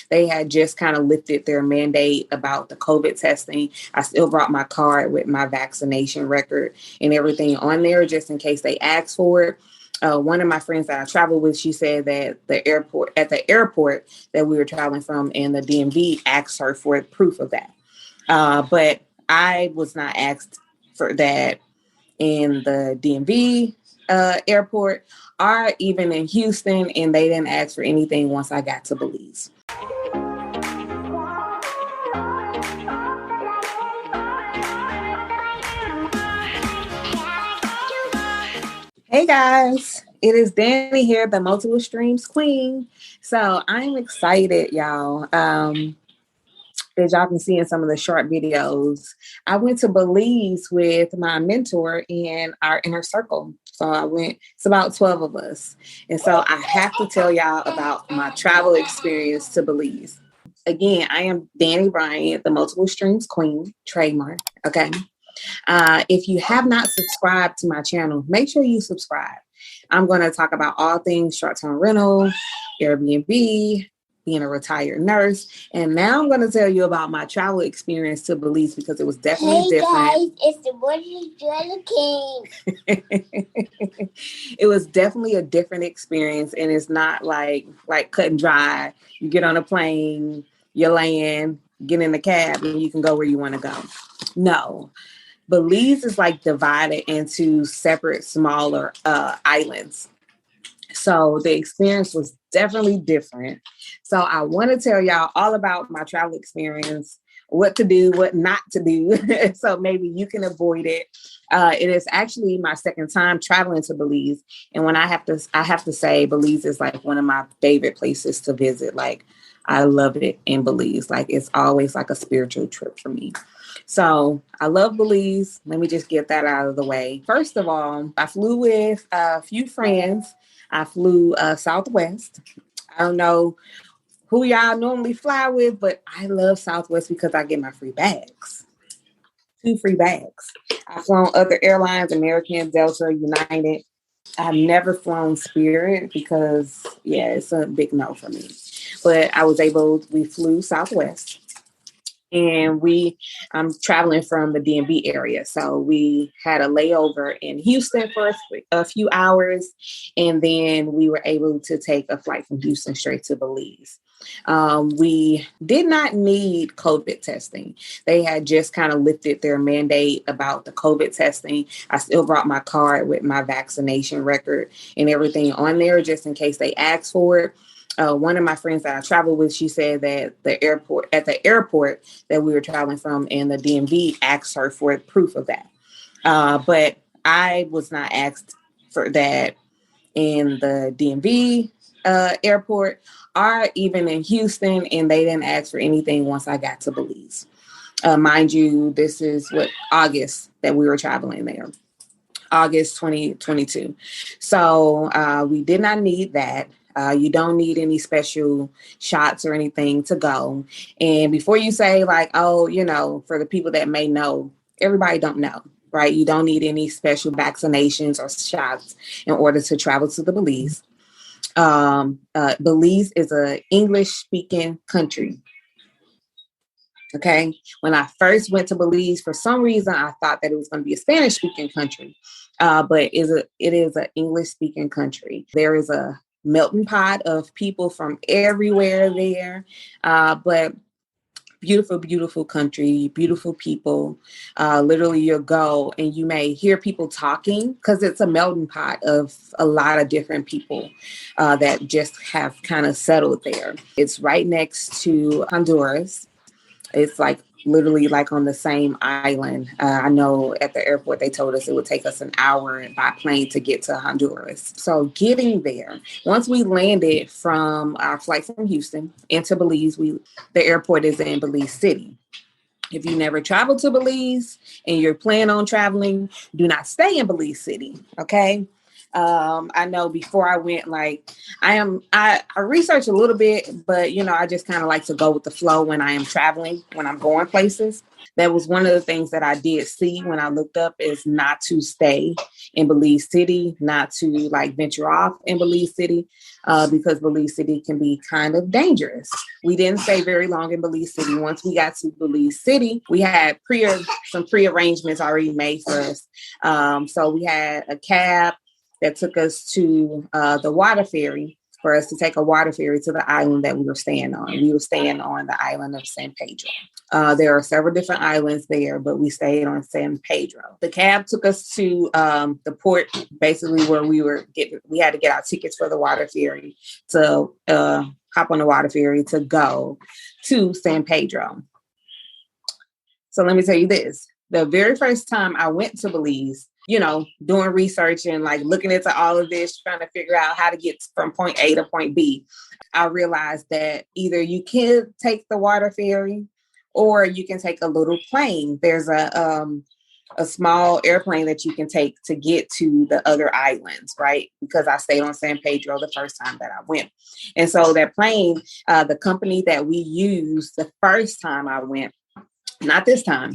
They had just kind of lifted their mandate about the COVID testing. I still brought my card with my vaccination record and everything on there just in case they ask for it. One of my friends that I traveled with, she said that at the airport that we were traveling from in the DMV asked her for proof of that. But I was not asked for that in the DMV airport or even in Houston, and they didn't ask for anything once I got to Belize. Hey guys, it is Danny here, the Multiple Streams Queen. So I'm excited, y'all. As y'all can see in some of the short videos, I went to Belize with my mentor in our inner circle. So it's about 12 of us. And so I have to tell y'all about my travel experience to Belize. Again, I am Danny Bryant, the Multiple Streams Queen, trademark, okay? If you have not subscribed to my channel, make sure you subscribe. I'm going to talk about all things short-term rental, Airbnb, being a retired nurse. And now I'm going to tell you about my travel experience to Belize because it was definitely different. Hey guys, it's the King. It was definitely a different experience, and it's not like cut and dry. You get on a plane, you land, get in the cab, and you can go where you want to go. No. Belize is like divided into separate, smaller islands. So the experience was definitely different. So I want to tell y'all all about my travel experience, what to do, what not to do. So maybe you can avoid it. It is actually my second time traveling to Belize. And when I have to say Belize is like one of my favorite places to visit. Like I love it in Belize. Like it's always like a spiritual trip for me. So I love Belize. Let me just get that out of the way. First of all, I flew with a few friends. I flew Southwest. I don't know who y'all normally fly with, but I love Southwest because I get my free bags. 2 free bags. I've flown other airlines, American, Delta, United. I've never flown Spirit because, it's a big no for me. But we flew Southwest. And I'm traveling from the DMV area. So we had a layover in Houston for a few hours. And then we were able to take a flight from Houston straight to Belize. We did not need COVID testing. They had just kind of lifted their mandate about the COVID testing. I still brought my card with my vaccination record and everything on there just in case they asked for it. One of my friends that I traveled with, she said that at the airport that we were traveling from in the DMV asked her for proof of that. But I was not asked for that in the DMV airport or even in Houston, and they didn't ask for anything once I got to Belize. Mind you, this is August that we were traveling there. August 2022. So we did not need that. You don't need any special shots or anything to go. And before you say for the people that may know, everybody don't know, right? You don't need any special vaccinations or shots in order to travel to the Belize. Belize is an English-speaking country. Okay. When I first went to Belize, for some reason, I thought that it was going to be a Spanish-speaking country, but it is an English-speaking country. There is a melting pot of people from everywhere there, but beautiful, beautiful country, beautiful people. Literally you'll go and you may hear people talking because it's a melting pot of a lot of different people that just have kind of settled there. It's right next to Honduras. It's literally on the same island. I know at the airport, they told us it would take us an hour by plane to get to Honduras. So getting there, once we landed from our flight from Houston into Belize, the airport is in Belize City. If you never traveled to Belize and you're planning on traveling, do not stay in Belize City, okay? I know before I went, like I research a little bit, but I just kind of like to go with the flow when I am traveling, when I'm going places. That was one of the things that I did see when I looked up, is not to stay in Belize City, not to like venture off in Belize City, because Belize City can be kind of dangerous. We didn't stay very long in Belize City. Once we got to Belize City, we had some pre-arrangements already made for us. So we had a cab that took us to the water ferry, for us to take a water ferry to the island that we were staying on. We were staying on the island of San Pedro. There are several different islands there, but we stayed on San Pedro. The cab took us to the port, basically where we had to get our tickets for the water ferry to hop on the water ferry to go to San Pedro. So let me tell you this. The very first time I went to Belize, doing research and like looking into all of this, trying to figure out how to get from point A to point B, I realized that either you can take the water ferry or you can take a little plane. There's a small airplane that you can take to get to the other islands, right? Because I stayed on San Pedro the first time that I went. And so that plane, the company that we used the first time I went, not this time,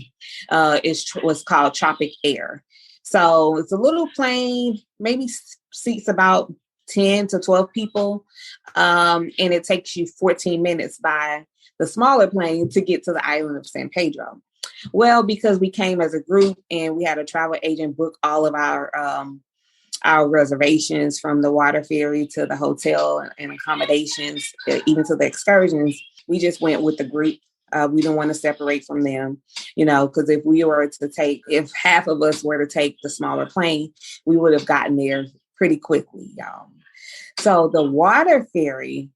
was called Tropic Air. So it's a little plane, maybe seats about 10 to 12 people. And it takes you 14 minutes by the smaller plane to get to the island of San Pedro. Well, because we came as a group and we had a travel agent book all of our reservations, from the water ferry to the hotel and accommodations, even to the excursions, we just went with the group. We didn't want to separate from them, because if half of us were to take the smaller plane, we would have gotten there pretty quickly, y'all. So the water ferry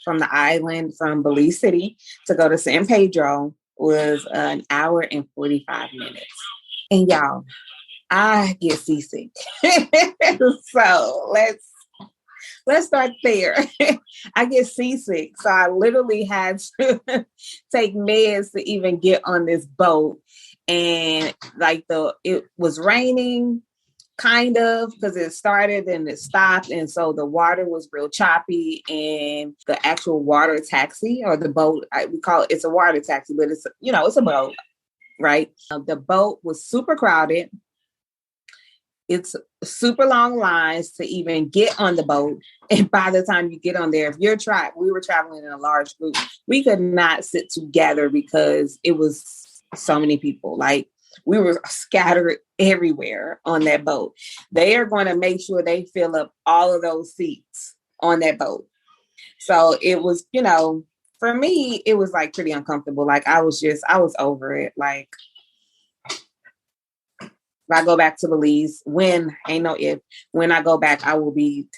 from the island, from Belize City to go to San Pedro, was an hour and 45 minutes. And y'all, I get seasick. So let's start there. I get seasick. So I literally had to take meds to even get on this boat. And it was raining, kind of, because it started and it stopped. And so the water was real choppy, and the actual water taxi, or the boat, we call it's a water taxi, but it's a boat, right? The boat was super crowded. It's super long lines to even get on the boat. And by the time you get on there, we were traveling in a large group, we could not sit together because it was so many people. Like, we were scattered everywhere on that boat. They are going to make sure they fill up all of those seats on that boat. So it was, for me, it was like pretty uncomfortable. Like, I was over it. Like, if I go back to Belize, when I go back, I will be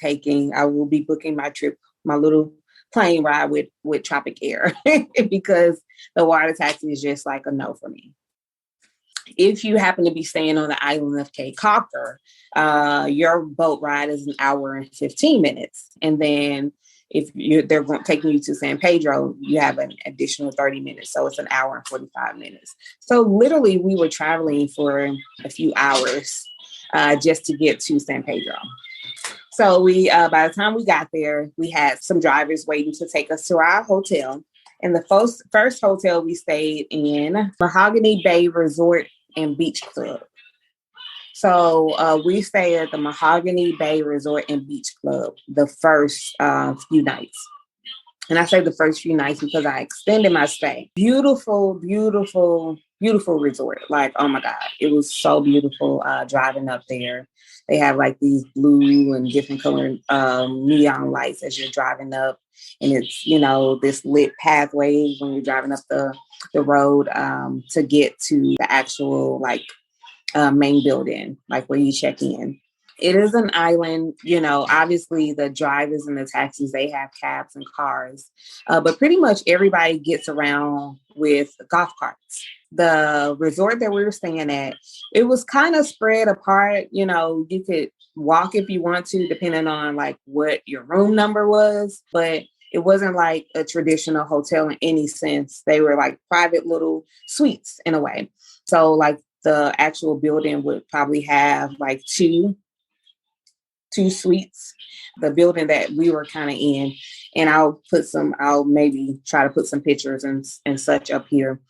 booking my trip, my little plane ride with Tropic Air, because the water taxi is just like a no for me. If you happen to be staying on the island of Caye Caulker, your boat ride is an hour and 15 minutes. And then if they're taking you to San Pedro, you have an additional 30 minutes. So it's an hour and 45 minutes. So literally we were traveling for a few hours just to get to San Pedro. So we, by the time we got there, we had some drivers waiting to take us to our hotel. And the first hotel we stayed in, Mahogany Bay Resort and Beach Club. So we stayed at the Mahogany Bay Resort and Beach Club the first few nights. And I say the first few nights because I extended my stay. Beautiful, beautiful, beautiful resort. Like, oh my God, it was so beautiful driving up there. They have like these blue and different colored neon lights as you're driving up. And it's, this lit pathway when you're driving up the road to get to the actual main building, like where you check in. It is an island, obviously the drivers and the taxis, they have cabs and cars, but pretty much everybody gets around with golf carts. The resort that we were staying at, it was kind of spread apart. You could walk if you want to, depending on like what your room number was, but it wasn't like a traditional hotel in any sense. They were like private little suites in a way. So like the actual building would probably have like two two suites, the building that we were kind of in. And I'll maybe try to put some pictures and such up here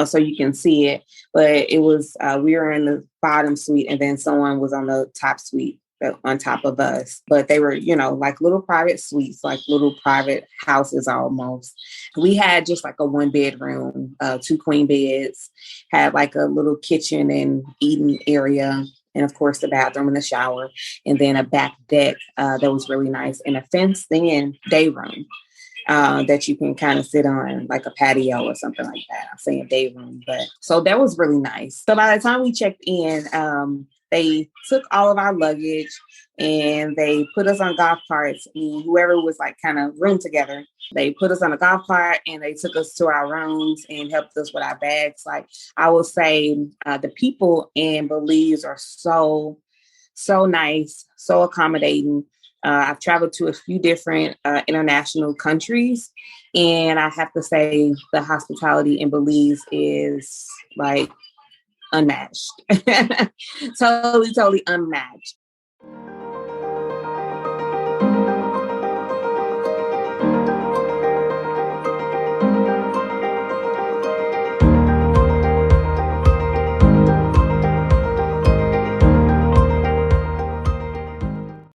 so you can see it. But it was, we were in the bottom suite and then someone was on the top suite on top of us. But they were, like little private suites, like little private houses almost. We had just like a 1-bedroom, 2 queen beds, had like a little kitchen and eating area. And of course, the bathroom and the shower, and then a back deck that was really nice, and a fenced-in day room that you can kind of sit on, like a patio or something like that. I'm saying day room, but so that was really nice. So by the time we checked in, they took all of our luggage and they put us on golf carts. And whoever was like kind of room together, they put us on a golf cart and they took us to our rooms and helped us with our bags. Like I will say, the people in Belize are so nice, so accommodating. I've traveled to a few different international countries, and I have to say the hospitality in Belize is like unmatched. Totally unmatched.